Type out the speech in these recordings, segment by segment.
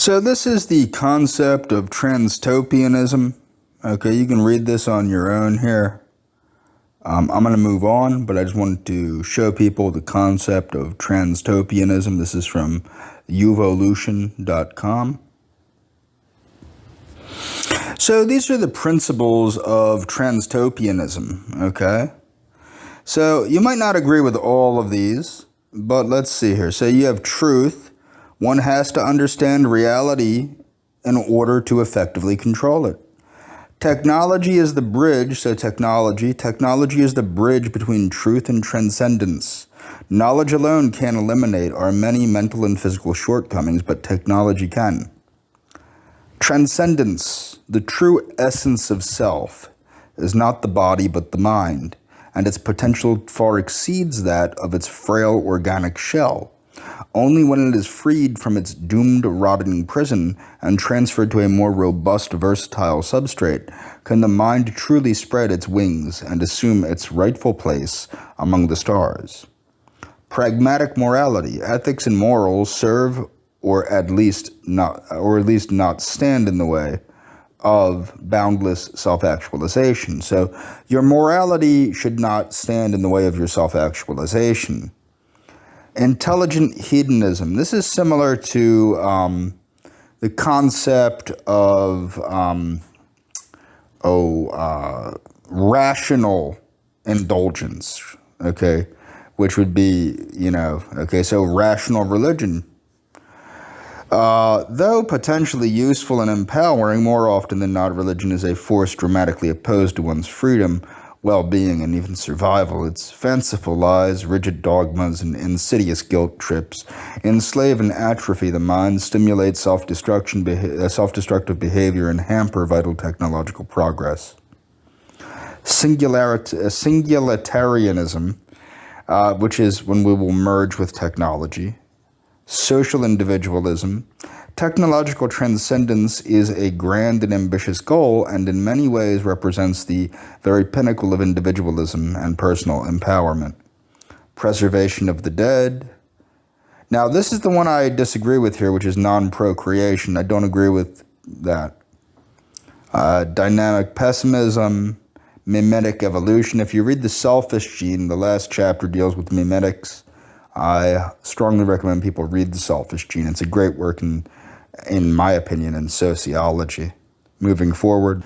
So this is the concept of transtopianism. Okay, you can read this on your own here. I'm going to move on, but I just wanted to show people the concept of transtopianism. This is from uvolution.com. So these are the principles of transtopianism, okay? So you might not agree with all of these, but let's see here. So you have truth. One has to understand reality in order to effectively control it. Technology is the bridge, so technology is the bridge between truth and transcendence. Knowledge alone can't eliminate our many mental and physical shortcomings, but technology can. Transcendence, the true essence of self, is not the body but the mind, and its potential far exceeds that of its frail organic shell. Only when it is freed from its doomed, rotting prison and transferred to a more robust, versatile substrate can the mind truly spread its wings and assume its rightful place among the stars. Pragmatic morality, ethics, and morals serve, or at least not stand in the way of boundless self-actualization. So your morality should not stand in the way of your self-actualization. Intelligent hedonism. This is similar to the concept of rational indulgence, okay, which would be, so rational religion. Though potentially useful and empowering, more often than not, religion is a force dramatically opposed to one's freedom, well-being, and even survival. Its fanciful lies, rigid dogmas, and insidious guilt trips enslave and atrophy the mind, stimulate self-destructive behavior, and hamper vital technological progress. Singularitarianism, which is when we will merge with technology. Social individualism. Technological transcendence is a grand and ambitious goal, and in many ways represents the very pinnacle of individualism and personal empowerment. Preservation of the dead. Now, this is the one I disagree with here, which is non-procreation. I don't agree with that. Dynamic pessimism, mimetic evolution. If you read The Selfish Gene, the last chapter deals with mimetics. I strongly recommend people read The Selfish Gene. It's a great work in my opinion, in sociology. Moving forward.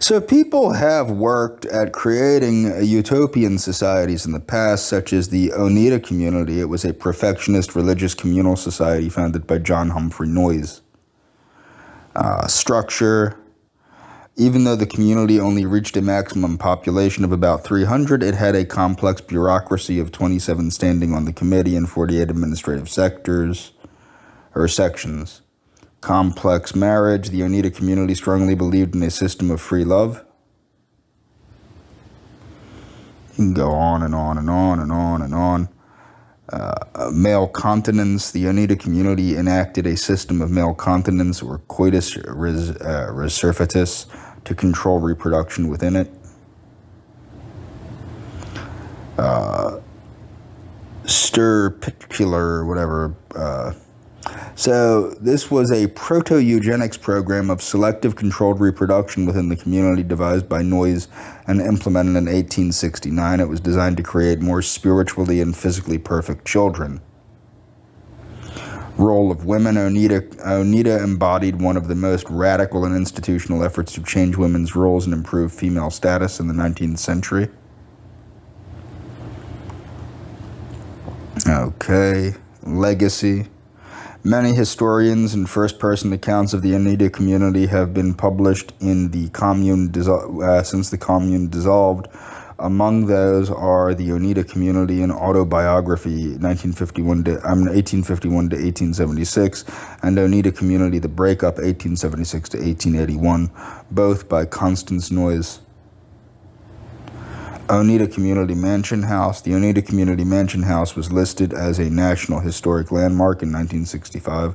So people have worked at creating utopian societies in the past, such as the Oneida community. It was a perfectionist religious communal society founded by John Humphrey Noyes. Structure. Even though the community only reached a maximum population of about 300, it had a complex bureaucracy of 27 standing on the committee and 48 administrative sections. Complex marriage. The Oneida community strongly believed in a system of free love. You can go on and on and on and on and on. Male continence. The Oneida community enacted a system of male continence, or coitus resurfatus, to control reproduction within it. Stirpicular, whatever. So this was a proto-eugenics program of selective controlled reproduction within the community devised by Noyes and implemented in 1869. It was designed to create more spiritually and physically perfect children. Role of women. Oneida embodied one of the most radical and institutional efforts to change women's roles and improve female status in the 19th century. Okay, legacy. Many historians and first-person accounts of the Oneida community have been published in the commune since the commune dissolved. Among those are the Oneida Community and Autobiography, 1851 to 1876, and Oneida Community, The Breakup, 1876 to 1881, both by Constance Noyes. Oneida Community Mansion House. The Oneida Community Mansion House was listed as a National Historic Landmark in 1965.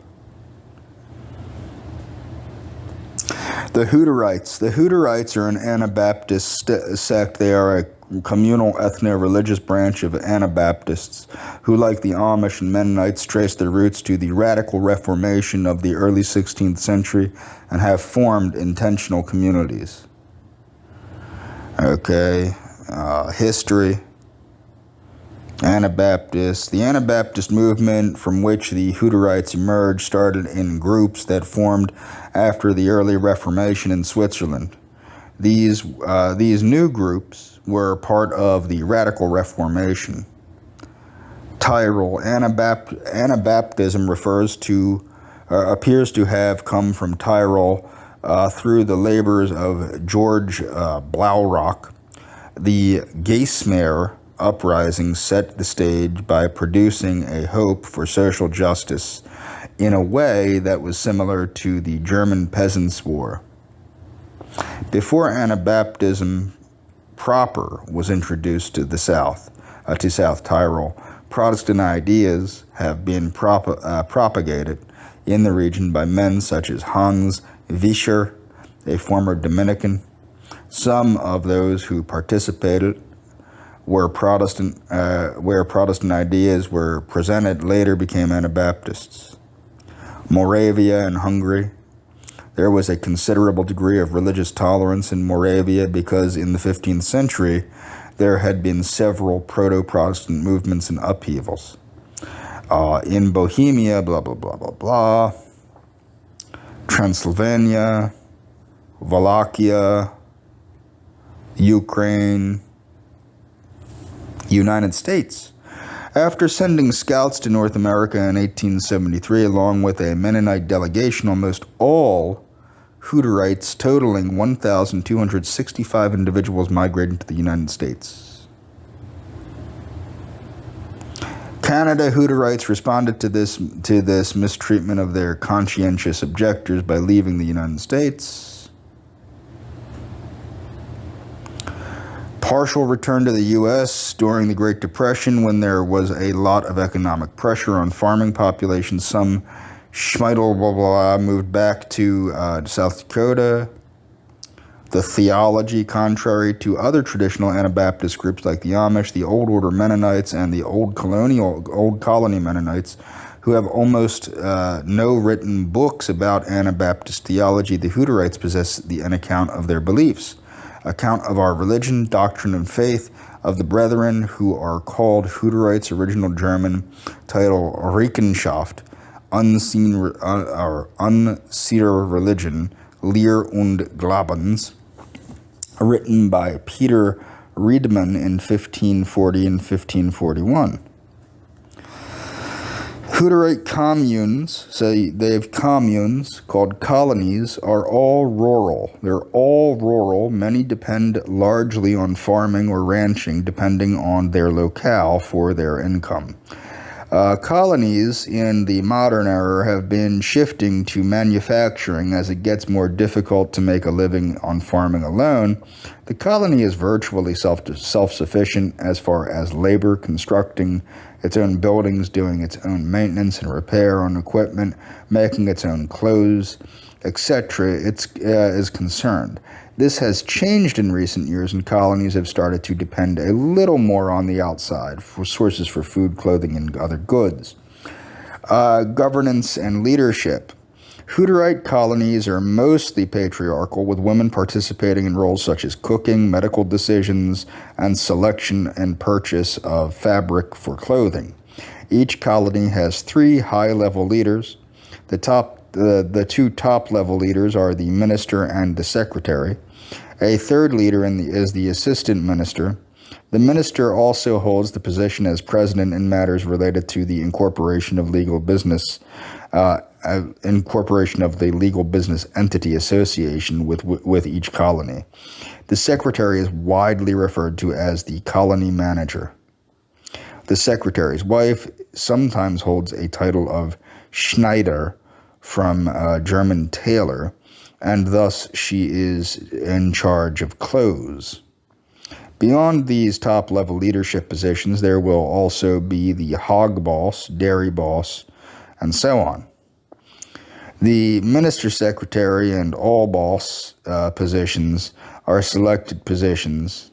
The Hutterites. The Hutterites are an Anabaptist sect. They are a communal ethno-religious branch of Anabaptists who, like the Amish and Mennonites, trace their roots to the radical Reformation of the early 16th century and have formed intentional communities. Okay, history. Anabaptists. The Anabaptist movement from which the Hutterites emerged started in groups that formed after the early Reformation in Switzerland. These new groups were part of the Radical Reformation. Tyrol. Anabaptism appears to have come from Tyrol through the labors of George Blaurock. The Geismar uprising set the stage by producing a hope for social justice in a way that was similar to the German Peasants' War. Before Anabaptism proper was introduced to the South Tyrol, Protestant ideas have been propagated in the region by men such as Hans Vischer, a former Dominican. Some of those who participated where Protestant ideas were presented later became Anabaptists. Moravia and Hungary. There was a considerable degree of religious tolerance in Moravia because in the 15th century there had been several proto-Protestant movements and upheavals. In Bohemia, blah, blah, blah, blah, blah. Transylvania, Wallachia, Ukraine, United States. After sending scouts to North America in 1873, along with a Mennonite delegation, almost all Hutterites, totaling 1,265 individuals, migrated to the United States. Canada Hutterites responded to this mistreatment of their conscientious objectors by leaving the United States. Partial return to the U.S. during the Great Depression when there was a lot of economic pressure on farming populations. Some Schmeidel moved back to South Dakota. The theology, contrary to other traditional Anabaptist groups like the Amish, the Old Order Mennonites, and the Old Colony Mennonites, who have almost no written books about Anabaptist theology, the Hutterites possess an account of their beliefs. Account of our religion, doctrine, and faith of the brethren who are called Hutterites, original German title Rechenschaft, Unsere Religion, Lehr und Glaubens, written by Peter Riedman in 1540 and 1541. Hutterite communes, they have communes called colonies, are all rural. They're all rural. Many depend largely on farming or ranching, depending on their locale for their income. Colonies in the modern era have been shifting to manufacturing as it gets more difficult to make a living on farming alone. The colony is virtually self-sufficient as far as labor, constructing its own buildings, doing its own maintenance and repair on equipment, making its own clothes, etc. is concerned. This has changed in recent years, and colonies have started to depend a little more on the outside for sources for food, clothing, and other goods. Governance and leadership. Hutterite colonies are mostly patriarchal, with women participating in roles such as cooking, medical decisions, and selection and purchase of fabric for clothing. Each colony has 3 high-level leaders. The 2 top-level leaders are the minister and the secretary. A third leader is the assistant minister. The minister also holds the position as president in matters related to the incorporation of the legal business entity association with each colony. The secretary is widely referred to as the colony manager. The secretary's wife sometimes holds a title of Schneider, from German tailor, and thus she is in charge of clothes. Beyond these top-level leadership positions, there will also be the hog boss, dairy boss, and so on. The minister secretary and all boss positions are selected positions.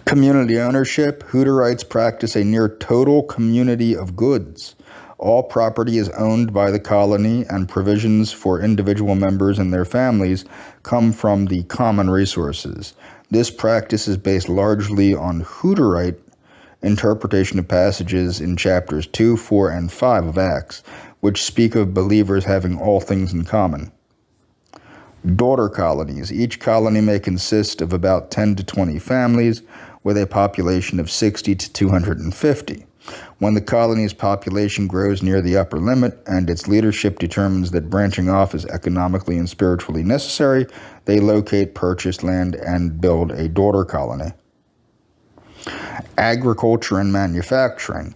Community ownership. Hutterites practice a near total community of goods. All property is owned by the colony, and provisions for individual members and their families come from the common resources. This practice is based largely on Hutterite interpretation of passages in chapters 2, 4, and 5 of Acts, which speak of believers having all things in common. Daughter colonies. Each colony may consist of about 10 to 20 families with a population of 60 to 250. When the colony's population grows near the upper limit and its leadership determines that branching off is economically and spiritually necessary, they locate purchased land and build a daughter colony. Agriculture and manufacturing.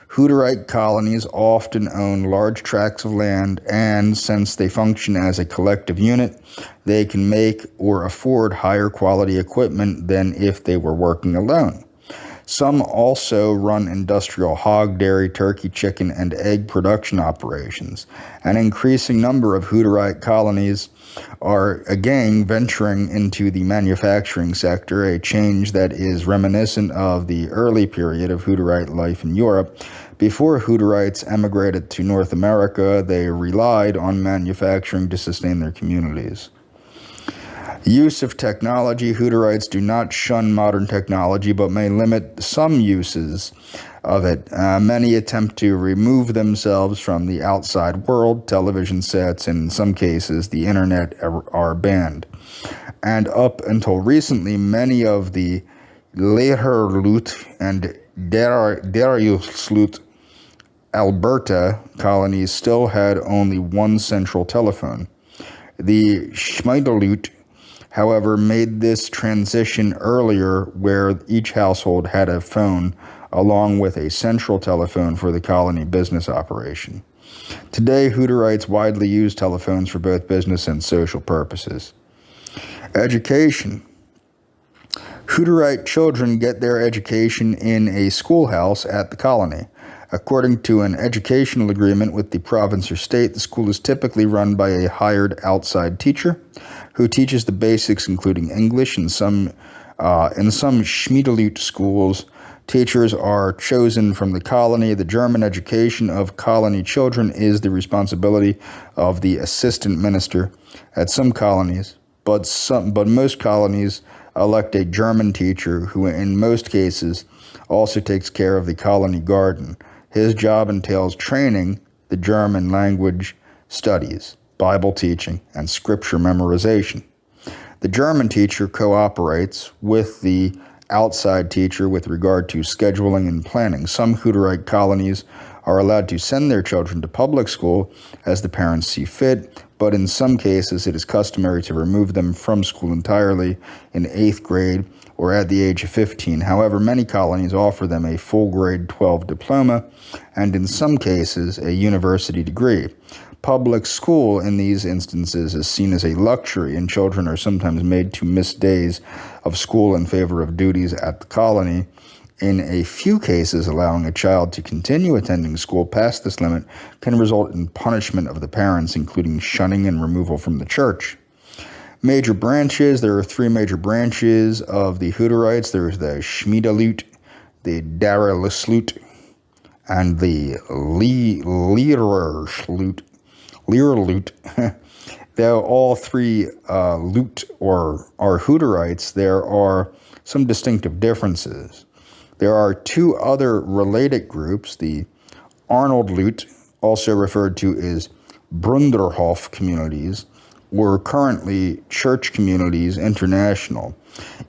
Hutterite colonies often own large tracts of land, and since they function as a collective unit, they can make or afford higher quality equipment than if they were working alone. Some also run industrial hog, dairy, turkey, chicken, and egg production operations. An increasing number of Hutterite colonies are again venturing into the manufacturing sector, a change that is reminiscent of the early period of Hutterite life in Europe. Before Hutterites emigrated to North America, they relied on manufacturing to sustain their communities. Use of technology. Hutterites do not shun modern technology, but may limit some uses of it. Many attempt to remove themselves from the outside world. Television sets, and in some cases, the internet are banned. And up until recently, many of the Leherlut and Dariuslut Alberta colonies still had only one central telephone. The Schmeidelut, however, made this transition earlier, where each household had a phone along with a central telephone for the colony business operation. Today, Hutterites widely use telephones for both business and social purposes. Education. Hutterite children get their education in a schoolhouse at the colony. According to an educational agreement with the province or state, the school is typically run by a hired outside teacher who teaches the basics, including English. In some Schmiedelut schools, teachers are chosen from the colony. The German education of colony children is the responsibility of the assistant minister at some colonies, but most colonies elect a German teacher who, in most cases, also takes care of the colony garden. His job entails training the German language studies, Bible teaching, and scripture memorization. The German teacher cooperates with the outside teacher with regard to scheduling and planning. Some Hutterite colonies are allowed to send their children to public school as the parents see fit, but in some cases it is customary to remove them from school entirely in 8th grade or at the age of 15. However, many colonies offer them a full grade 12 diploma and in some cases a university degree. Public school in these instances is seen as a luxury, and children are sometimes made to miss days of school in favor of duties at the colony. In a few cases, allowing a child to continue attending school past this limit can result in punishment of the parents, including shunning and removal from the church. Major branches. There are 3 major branches of the Hutterites. There's the Schmiedelut, the Dariuslut, and the Leherlut. Though all 3 Lut are Hutterites, there are some distinctive differences. There are 2 other related groups, the Arnoldlut, also referred to as Brunderhof communities, or currently Church Communities International,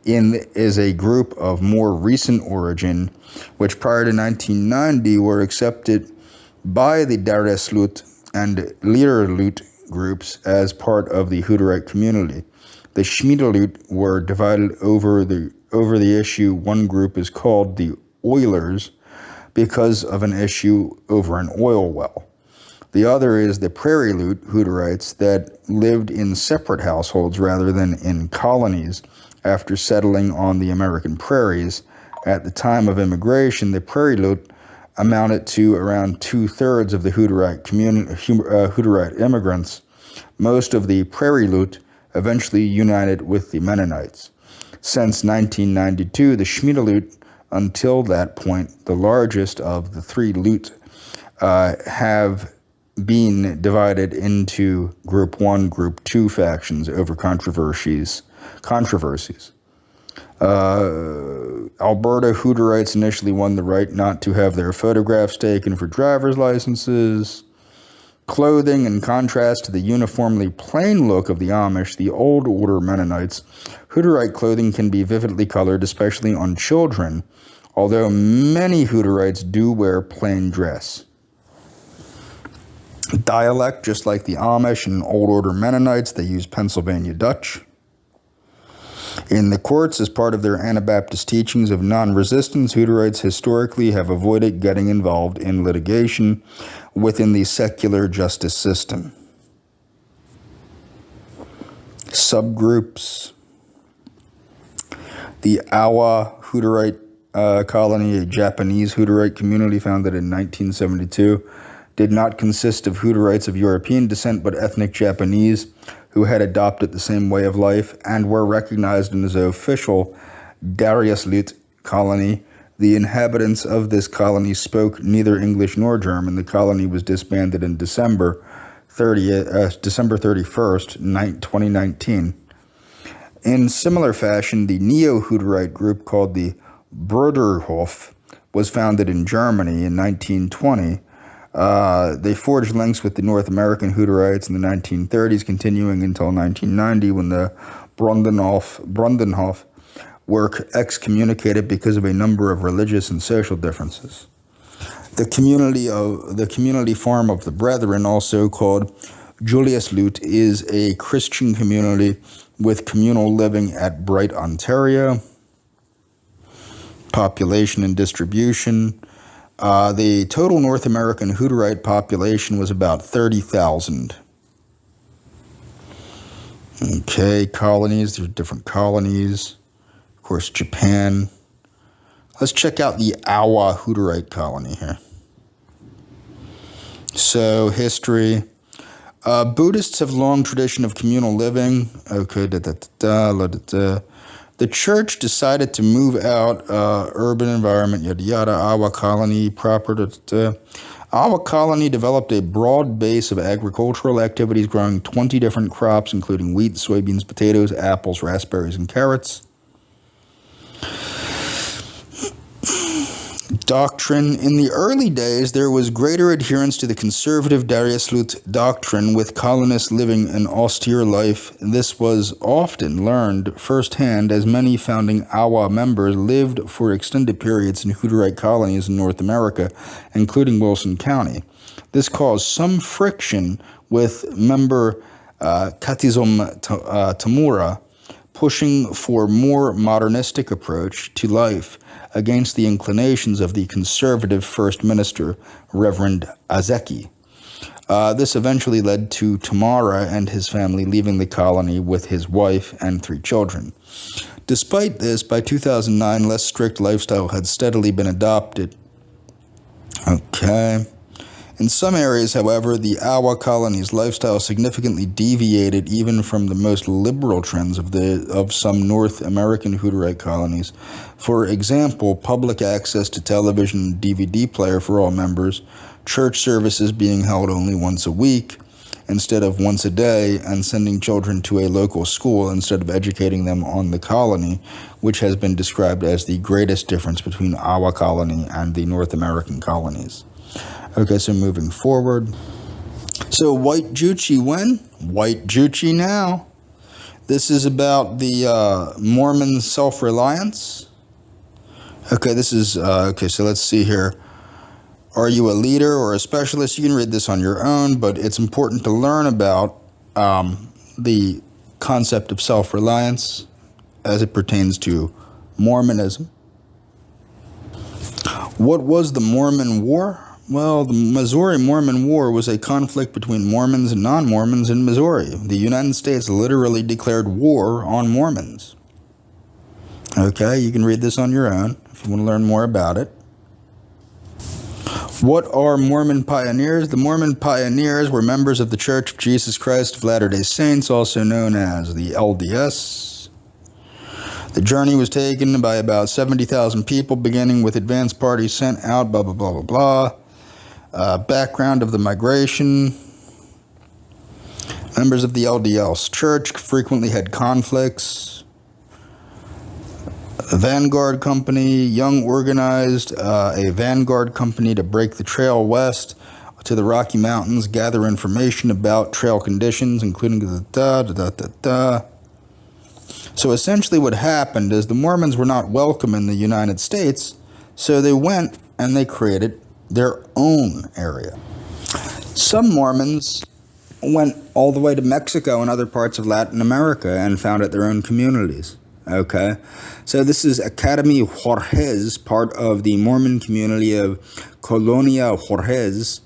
is a group of more recent origin, which prior to 1990 were accepted by the Dariuslut and Leherlut groups as part of the Hutterite community. The Schmiedelut were divided over the issue. One group is called the Oilers because of an issue over an oil well. The other is the Prairielut Hutterites that lived in separate households rather than in colonies after settling on the American prairies. At the time of immigration, the Prairielut amounted to around 2/3 of the Hutterite immigrants. Most of the Prairie Lut eventually united with the Mennonites. Since 1992, the Shmidalut, until that point, the largest of the three Lut, have been divided into Group 1, Group 2 factions over controversies. Alberta Hutterites initially won the right not to have their photographs taken for driver's licenses. Clothing, in contrast to the uniformly plain look of the Amish, the Old Order Mennonites, Hutterite clothing can be vividly colored, especially on children, although many Hutterites do wear plain dress. Dialect, just like the Amish and Old Order Mennonites, they use Pennsylvania Dutch. In the courts, as part of their Anabaptist teachings of non-resistance, Hutterites historically have avoided getting involved in litigation within the secular justice system. Subgroups. The Awa Hutterite colony, a Japanese Hutterite community founded in 1972, did not consist of Hutterites of European descent, but ethnic Japanese who had adopted the same way of life and were recognized as the official Darius Lut colony. The inhabitants of this colony spoke neither English nor German. The colony was disbanded in December 31st, 2019. In similar fashion, the Neo-Hutterite group called the Bruderhof was founded in Germany in 1920. They forged links with the North American Hutterites in the 1930s, continuing until 1990 when the Brundenhof were excommunicated because of a number of religious and social differences. The community farm of the Brethren, also called Julius Lut, is a Christian community with communal living at Bright, Ontario. Population and distribution. The total North American Hutterite population was about 30,000. Okay, colonies. There's different colonies. Of course, Japan. Let's check out the Awa Hutterite colony here. So, history. Buddhists have long tradition of communal living. Okay, The church decided to move out, urban environment, yada yada, Awa colony, Awa colony developed a broad base of agricultural activities, growing 20 different crops, including wheat, soybeans, potatoes, apples, raspberries, and carrots. Doctrine. In the early days, there was greater adherence to the conservative Darius Lut doctrine, with colonists living an austere life. This was often learned firsthand, as many founding Awa members lived for extended periods in Hutterite colonies in North America, including Wilson County. This caused some friction with member Katizum Tamura, pushing for more modernistic approach to life against the inclinations of the conservative First Minister, Reverend Azeki. This eventually led to Tamara and his family leaving the colony with his wife and 3 children. Despite this, by 2009, less strict lifestyle had steadily been adopted. Okay. In some areas, however, the Awa colony's lifestyle significantly deviated even from the most liberal trends of some North American Hutterite colonies. For example, public access to television and DVD player for all members, church services being held only once a week instead of once a day, and sending children to a local school instead of educating them on the colony, which has been described as the greatest difference between Awa colony and the North American colonies. Okay, so moving forward. So white Juchi when? White Juchi now. This is about the Mormon self-reliance. Okay, this is, okay, so let's see here. Are you a leader or a specialist? You can read this on your own, but it's important to learn about the concept of self-reliance as it pertains to Mormonism. What was the Mormon War? Well, the Missouri Mormon War was a conflict between Mormons and non-Mormons in Missouri. The United States literally declared war on Mormons. Okay, you can read this on your own if you want to learn more about it. What are Mormon pioneers? The Mormon pioneers were members of the Church of Jesus Christ of Latter-day Saints, also known as the LDS. The journey was taken by about 70,000 people, beginning with advance parties sent out, blah, blah, blah, blah, blah. Background of the migration. Members of the LDS Church frequently had conflicts. A vanguard company, Young organized a vanguard company to break the trail west to the Rocky Mountains, gather information about trail conditions, including So essentially what happened is the Mormons were not welcome in the United States, so they went and they created their own area. Some Mormons went all the way to Mexico and other parts of Latin America and founded their own communities. Okay, so this is Academy Juarez, part of the Mormon community of Colonia Juarez.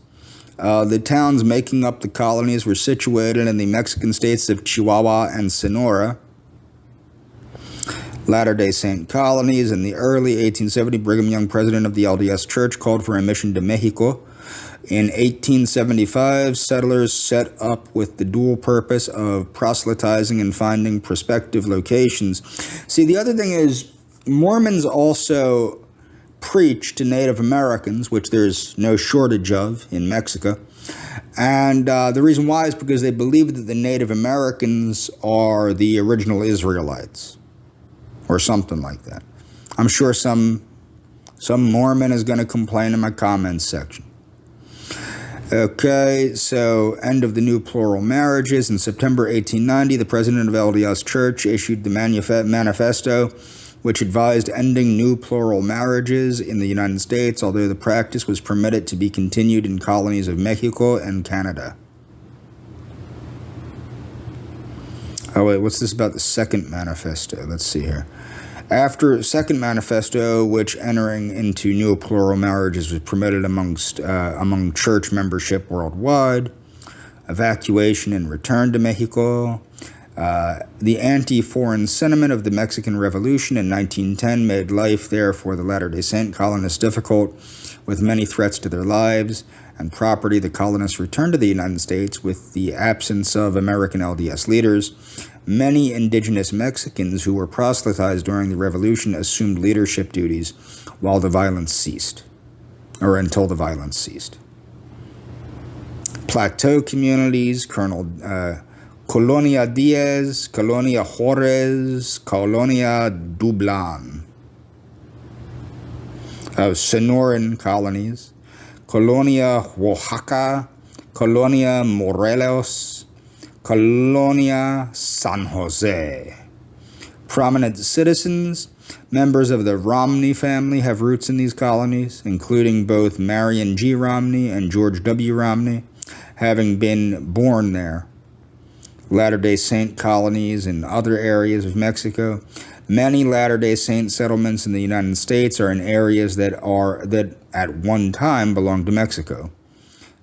The towns making up the colonies were situated in the Mexican states of Chihuahua and Sonora. Latter-day Saint colonies. In the early 1870, Brigham Young, president of the LDS Church, called for a mission to Mexico. In 1875, settlers set up with the dual purpose of proselytizing and finding prospective locations. See, the other thing is, Mormons also preach to Native Americans, which there's no shortage of in Mexico. And the reason why is because they believe that the Native Americans are the original Israelites, or something like that. I'm sure some Mormon is going to complain in my comments section. Okay, so end of the new plural marriages. In September 1890, the president of LDS Church issued the manifesto, which advised ending new plural marriages in the United States, although the practice was permitted to be continued in colonies of Mexico and Canada. Oh wait, what's this about the second manifesto? Let's see here. After second manifesto, which entering into new plural marriages was permitted among church membership worldwide, evacuation and return to Mexico, the anti-foreign sentiment of the Mexican Revolution in 1910 made life there for the Latter-day Saint colonists difficult, with many threats to their lives and property. The colonists returned to the United States with the absence of American LDS leaders. Many indigenous Mexicans who were proselytized during the Revolution assumed leadership duties while the violence ceased, or until the violence ceased. Plateau communities, Colonia Diaz, Colonia Juarez, Colonia Dublan. Sonoran colonies, Colonia Oaxaca, Colonia Morelos, Colonia San Jose. Prominent citizens, members of the Romney family, have roots in these colonies, including both Marion G. Romney and George W. Romney, having been born there. Latter-day Saint colonies in other areas of Mexico. Many Latter-day Saint settlements in the United States are in areas that at one time belonged to Mexico.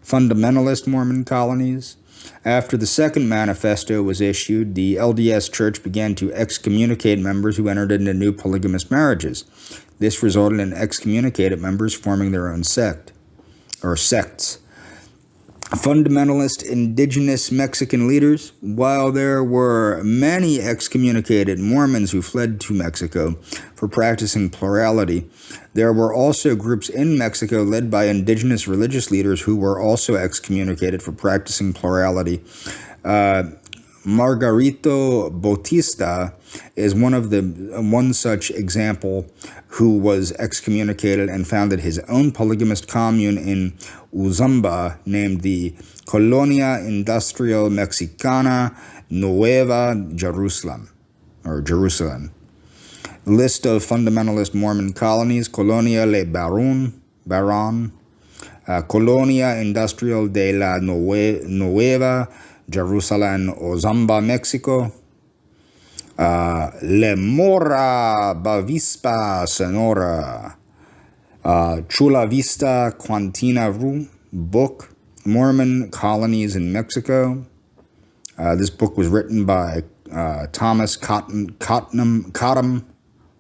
Fundamentalist Mormon colonies. After the second manifesto was issued, the LDS Church began to excommunicate members who entered into new polygamous marriages. This resulted in excommunicated members forming their own sect, or sects. Fundamentalist indigenous Mexican leaders. While there were many excommunicated Mormons who fled to Mexico for practicing plurality, there were also groups in Mexico led by indigenous religious leaders who were also excommunicated for practicing plurality. Margarito Bautista is one such example who was excommunicated and founded his own polygamist commune in Uzumba named the Colonia Industrial Mexicana Nueva Jerusalem, or Jerusalem. List of fundamentalist Mormon colonies: Colonia Le Baron, Colonia Industrial de la Nueva Jerusalem, Uzumba, Mexico. Le Mora Bavispa, Sonora. Chula Vista, Quantina Roo, book, Mormon Colonies in Mexico. This book was written by Thomas Cottam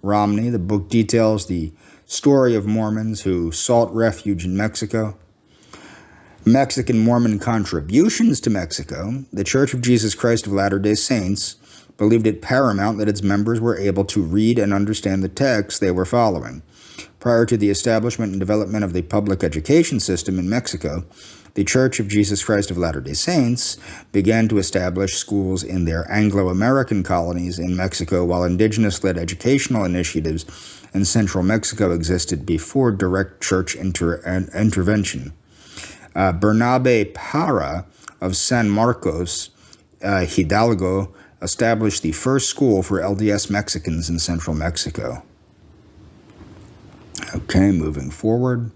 Romney. The book details the Story of Mormons who sought refuge in Mexico. Mexican Mormon contributions to Mexico. The Church of Jesus Christ of Latter-day Saints believed it paramount that its members were able to read and understand the texts they were following. Prior to the establishment and development of the public education system in Mexico, the Church of Jesus Christ of Latter-day Saints began to establish schools in their Anglo-American colonies in Mexico, while indigenous-led educational initiatives in central Mexico existed before direct church intervention. Bernabe Parra of San Marcos, Hidalgo, established the first school for LDS Mexicans in central Mexico. Okay, moving forward.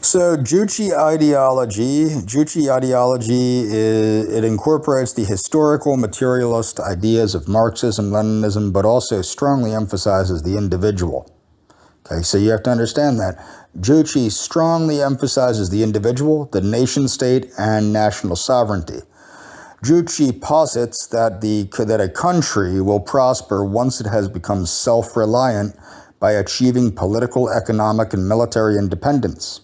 So Juche ideology, it incorporates the historical materialist ideas of Marxism, Leninism, but also strongly emphasizes the individual. Okay, so you have to understand that. Juche strongly emphasizes the individual, the nation state, and national sovereignty. Juche posits that a country will prosper once it has become self-reliant by achieving political, economic, and military independence.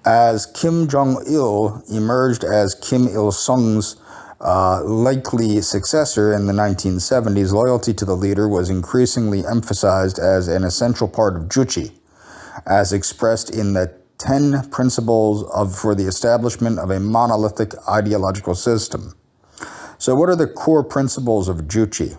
As Kim Jong-il emerged as Kim Il-sung's likely successor in the 1970s, loyalty to the leader was increasingly emphasized as an essential part of Juche, as expressed in the 10 principles for the establishment of a monolithic ideological system. So what are the core principles of Juche?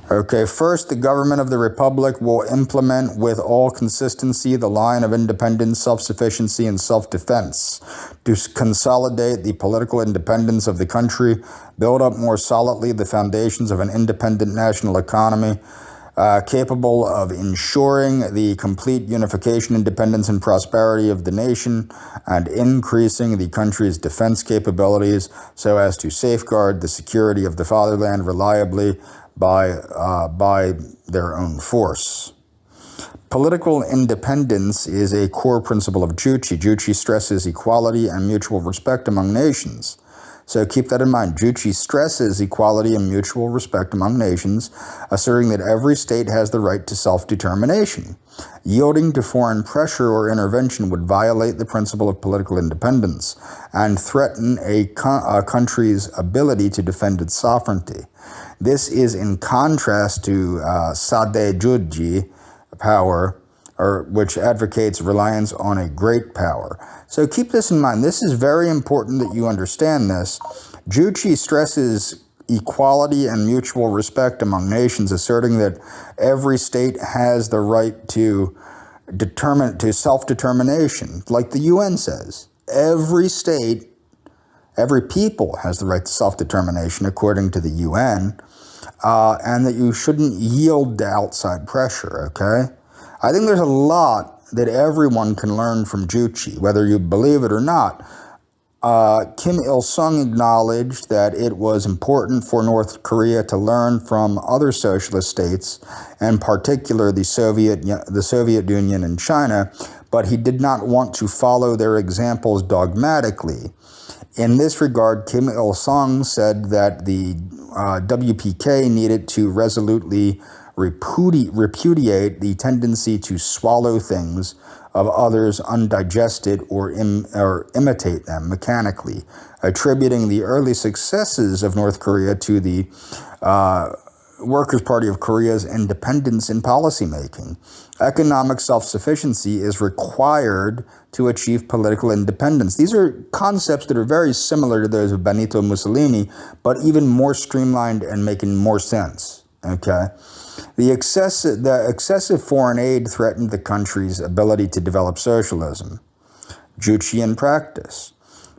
Okay, first, the government of the Republic will implement with all consistency the line of independence, self-sufficiency, and self-defense to consolidate the political independence of the country, build up more solidly the foundations of an independent national economy, capable of ensuring the complete unification, independence, and prosperity of the nation, and increasing the country's defense capabilities so as to safeguard the security of the fatherland reliably by their own force. Political independence is a core principle of Juche. Juche stresses equality and mutual respect among nations. So keep that in mind. Juche stresses equality and mutual respect among nations, asserting that every state has the right to self-determination. Yielding to foreign pressure or intervention would violate the principle of political independence and threaten a country's ability to defend its sovereignty. This is in contrast to Sade Juji power, which advocates reliance on a great power. So keep this in mind. This is very important that you understand this. Juche stresses equality and mutual respect among nations, asserting that every state has the right to self-determination, like the UN says. Every state, every people has the right to self-determination, according to the UN, and that you shouldn't yield to outside pressure, okay? I think there's a lot that everyone can learn from Juche, whether you believe it or not. Kim Il-sung acknowledged that it was important for North Korea to learn from other socialist states, in particular the Soviet Union and China, but he did not want to follow their examples dogmatically. In this regard, Kim Il-sung said that the WPK needed to resolutely repudiate the tendency to swallow things of others undigested or imitate them mechanically, attributing the early successes of North Korea to the Workers' Party of Korea's independence in policymaking. Economic self-sufficiency is required to achieve political independence. These are concepts that are very similar to those of Benito Mussolini, but even more streamlined and making more sense, okay? The excessive foreign aid threatened the country's ability to develop socialism. Juche in practice.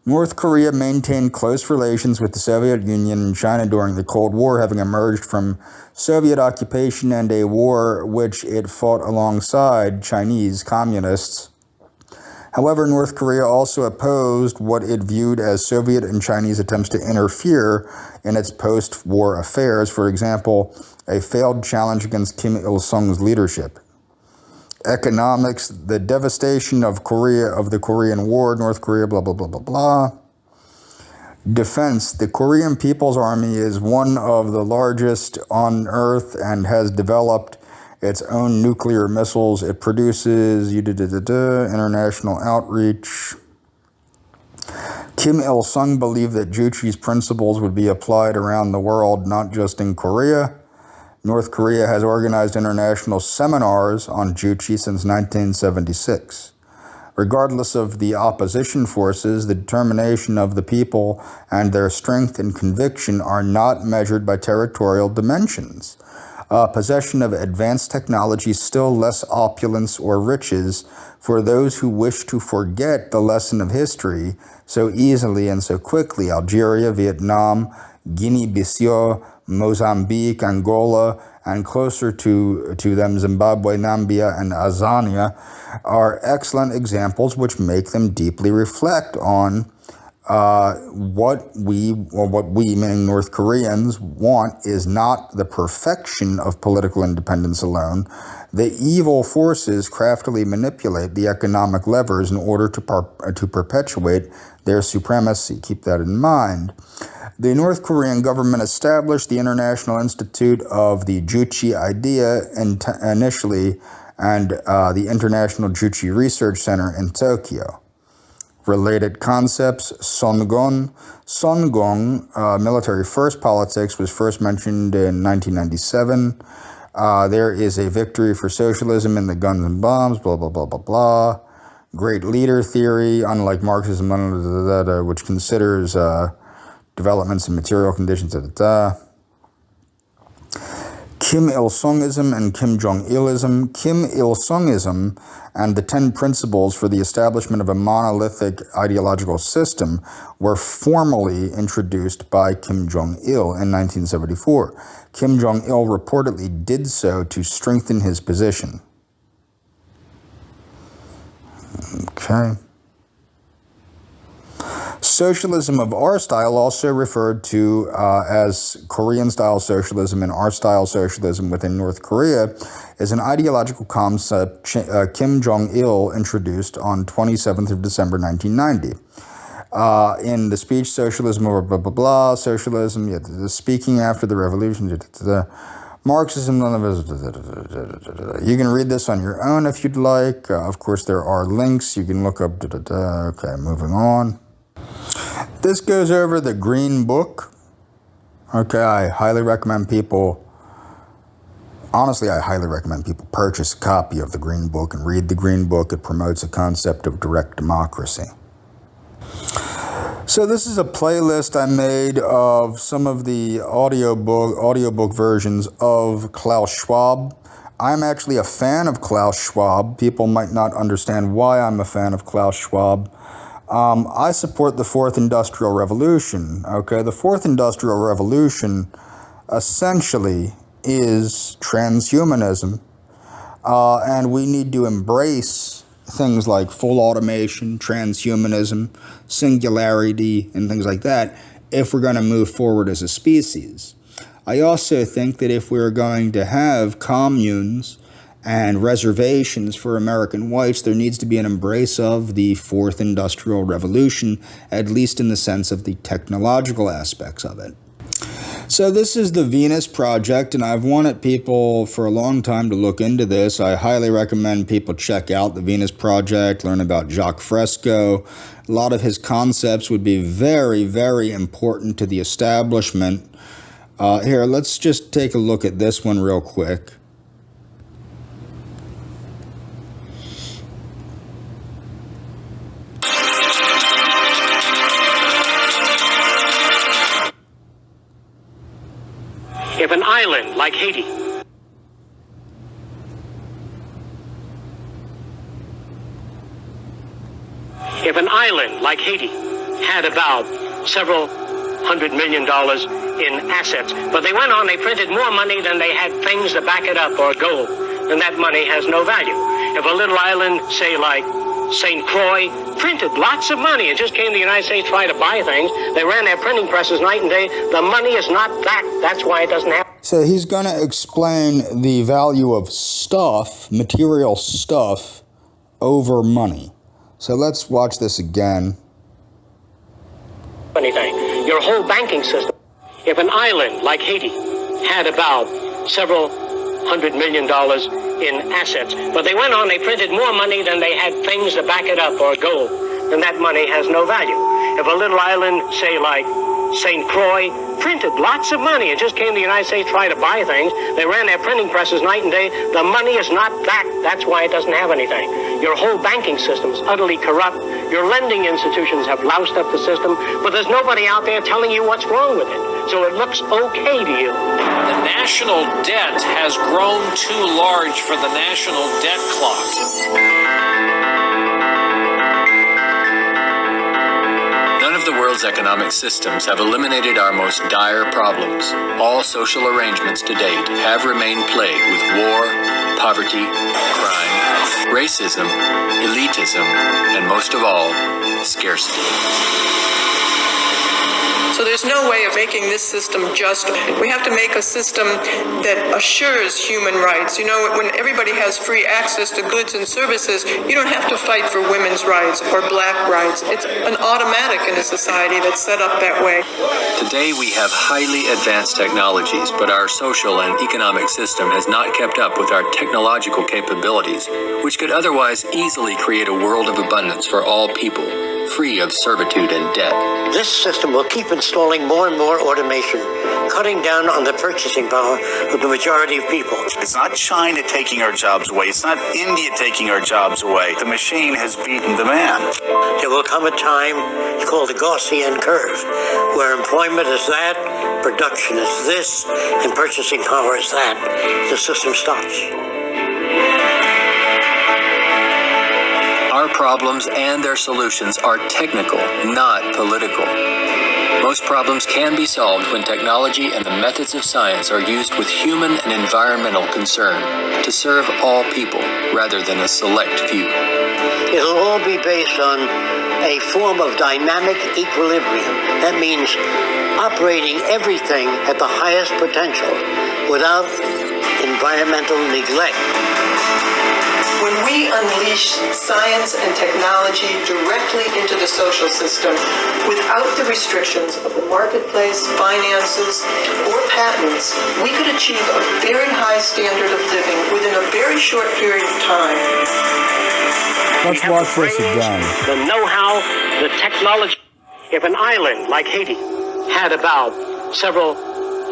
North Korea maintained close relations with the Soviet Union and China during the Cold War, having emerged from Soviet occupation and a war which it fought alongside Chinese communists. However, North Korea also opposed what it viewed as Soviet and Chinese attempts to interfere in its post-war affairs, for example, a failed challenge against Kim Il-sung's leadership. Economics, the devastation of the Korean War, North Korea, blah, blah, blah, blah, blah. Defense, the Korean People's Army is one of the largest on earth and has developed its own nuclear missiles. It produces international outreach. Kim Il-sung believed that Juche's principles would be applied around the world, not just in Korea. North Korea has organized international seminars on Juche since 1976. Regardless of the opposition forces, the determination of the people and their strength and conviction are not measured by territorial dimensions. Possession of advanced technology, still less opulence or riches, for those who wish to forget the lesson of history so easily and so quickly. Algeria, Vietnam, Guinea-Bissau, Mozambique, Angola, and closer to them, Zimbabwe, Namibia, and Tanzania, are excellent examples which make them deeply reflect on what we, meaning North Koreans, want is not the perfection of political independence alone. The evil forces craftily manipulate the economic levers in order to perpetuate their supremacy. Keep that in mind. The North Korean government established the International Institute of the Juche Idea initially, and the International Juche Research Center in Tokyo. Related concepts: Songon. Military first politics was first mentioned in 1997. There is a victory for socialism in the guns and bombs, blah, blah, blah, blah, blah. Great leader theory, unlike Marxism, which considers developments in material conditions, Kim Il-sungism and Kim Jong-ilism. Kim Il-sungism and the 10 principles for the establishment of a monolithic ideological system were formally introduced by Kim Jong-il in 1974. Kim Jong-il reportedly did so to strengthen his position. Okay. Socialism of our style, also referred to as Korean-style socialism and our-style socialism within North Korea, is an ideological concept Kim Jong-il introduced on 27th of December 1990. In the speech, socialism, blah, blah, blah, blah, socialism, the speaking after the revolution, Marxism, you can read this on your own if you'd like. Of course, there are links. You can look up, okay, moving on. This goes over the Green Book. Okay, I highly recommend people, honestly, I highly recommend people purchase a copy of the Green Book and read the Green Book. It promotes a concept of direct democracy. So this is a playlist I made of some of the audiobook versions of Klaus Schwab. I'm actually a fan of Klaus Schwab. People might not understand why I'm a fan of Klaus Schwab. I support the Fourth Industrial Revolution. Okay, the Fourth Industrial Revolution essentially is transhumanism, and we need to embrace things like full automation, transhumanism, singularity, and things like that if we're going to move forward as a species. I also think that if we're going to have communes and reservations for American whites, there needs to be an embrace of the Fourth Industrial Revolution, at least in the sense of the technological aspects of it. So this is the Venus Project, and I've wanted people for a long time to look into this. I highly recommend people check out the Venus Project, learn about Jacques Fresco. A lot of his concepts would be very, very important to the establishment. Here, let's just take a look at this one real quick. If an island like Haiti had about several $100 million in assets, but they went on, they printed more money than they had things to back it up or gold, then that money has no value. If a little island, say like St. Croix, printed lots of money and just came to the United States to try to buy things, they ran their printing presses night and day, the money is not that. That's why it doesn't happen. So he's going to explain the value of stuff, material stuff, over money. So let's watch this again. Anything. Your whole banking system. If an island like Haiti had about several $100 million in assets. But they went on, they printed more money than they had things to back it up or gold. And that money has no value. If a little island, say like St. Croix, printed lots of money and just came to the United States to try to buy things, they ran their printing presses night and day, the money is not that. That's why it doesn't have anything. Your whole banking system is utterly corrupt. Your lending institutions have loused up the system, but there's nobody out there telling you what's wrong with it. So it looks okay to you. The national debt has grown too large for the national debt clock. None of the world's economic systems have eliminated our most dire problems. All social arrangements to date have remained plagued with war, poverty, crime, racism, elitism, and most of all, scarcity. So there's no way of making this system just. We have to make a system that assures human rights. You know, when everybody has free access to goods and services, you don't have to fight for women's rights or black rights. It's an automatic in a society that's set up that way. Today we have highly advanced technologies, but our social and economic system has not kept up with our technological capabilities, which could otherwise easily create a world of abundance for all people, free of servitude and debt. This system will keep installing more and more automation, cutting down on the purchasing power of the majority of people. It's not China taking our jobs away. It's not India taking our jobs away. The machine has beaten the man. There will come a time, it's called the Gaussian curve, where employment is that, production is this, and purchasing power is that. The system stops. Our problems and their solutions are technical, not political. Most problems can be solved when technology and the methods of science are used with human and environmental concern to serve all people rather than a select few. It'll all be based on a form of dynamic equilibrium. That means operating everything at the highest potential without environmental neglect. When we unleash science and technology directly into the social system without the restrictions of the marketplace, finances, or patents, we could achieve a very high standard of living within a very short period of time. Let's watch this again. The know-how, the technology. If an island like Haiti had about several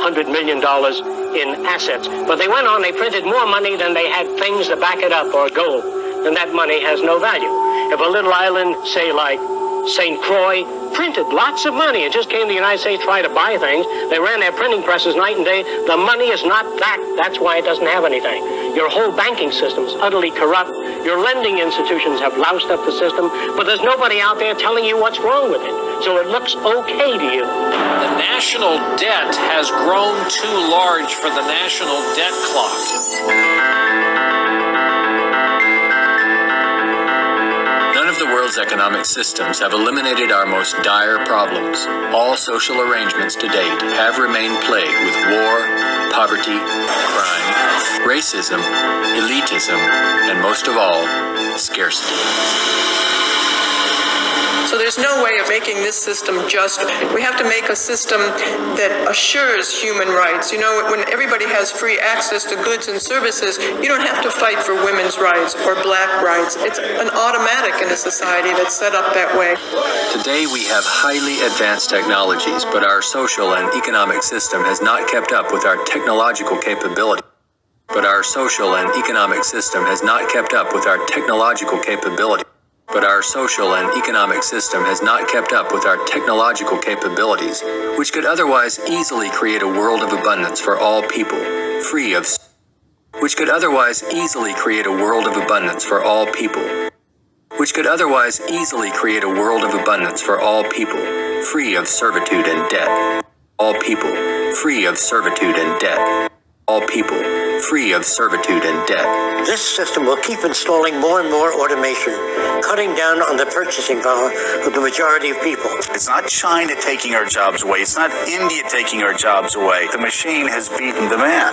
$100 million in assets, but they went on, they printed more money than they had things to back it up or gold, and that money has no value. If a little island, say like St. Croix, printed lots of money and just came to the United States to try to buy things, they ran their printing presses night and day, the money is not that. That's why it doesn't have anything. Your whole banking system is utterly corrupt. Your lending institutions have loused up the system, but there's nobody out there telling you what's wrong with it. So it looks okay to you. The national debt has grown too large for the national debt clock. None of the world's economic systems have eliminated our most dire problems. All social arrangements to date have remained plagued with war, poverty, crime, racism, elitism, and most of all, scarcity. So there's no way of making this system just. We have to make a system that assures human rights. You know, when everybody has free access to goods and services, you don't have to fight for women's rights or black rights. It's an automatic in a society that's set up that way. Today we have highly advanced technologies, but our social and economic system has not kept up with our technological capability. But our social and economic system has not kept up with our technological capability. But our social and economic system has not kept up with our technological capabilities, which could otherwise easily create a world of abundance for all people, free of which could otherwise easily create a world of abundance for all people, which could otherwise easily create a world of abundance for all people, free of servitude and debt. All people, free of servitude and debt. All people, free of servitude and debt. This system will keep installing more and more automation, cutting down on the purchasing power of the majority of people. It's not China taking our jobs away. It's not India taking our jobs away. The machine has beaten the man.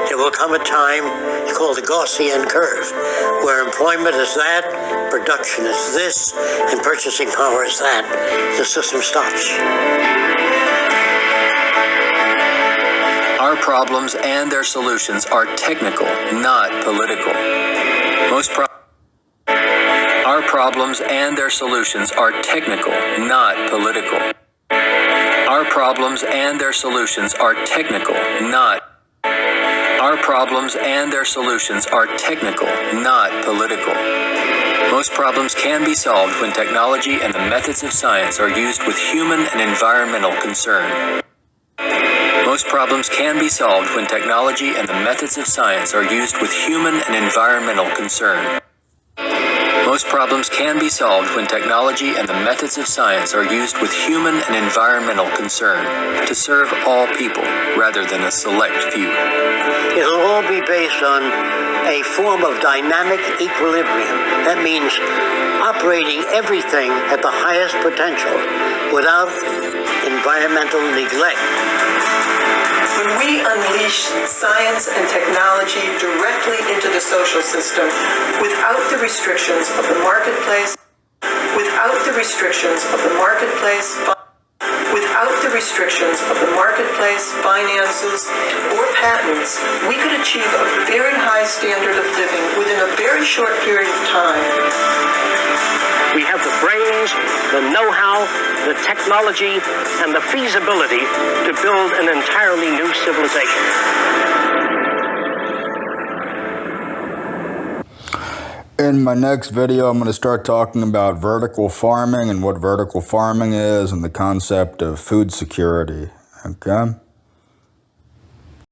There will come a time, it's called the Gaussian curve, where employment is that, production is this, and purchasing power is that. The system stops. Our problems and their solutions are technical, not political. Our problems and their solutions are technical, not political. Our problems and their solutions are technical, not. Our problems and their solutions are technical, not political. Most problems can be solved when technology and the methods of science are used with human and environmental concern. Most problems can be solved when technology and the methods of science are used with human and environmental concern. Most problems can be solved when technology and the methods of science are used with human and environmental concern to serve all people rather than a select few. It'll all be based on a form of dynamic equilibrium. That means operating everything at the highest potential without environmental neglect. When we unleash science and technology directly into the social system without the restrictions of the marketplace, without the restrictions of the marketplace, finances, or patents, we could achieve a very high standard of living within a very short period of time. We have the brains, the know-how, the technology, and the feasibility to build an entirely new civilization. In my next video, I'm going to start talking about vertical farming and what vertical farming is and the concept of food security. Okay?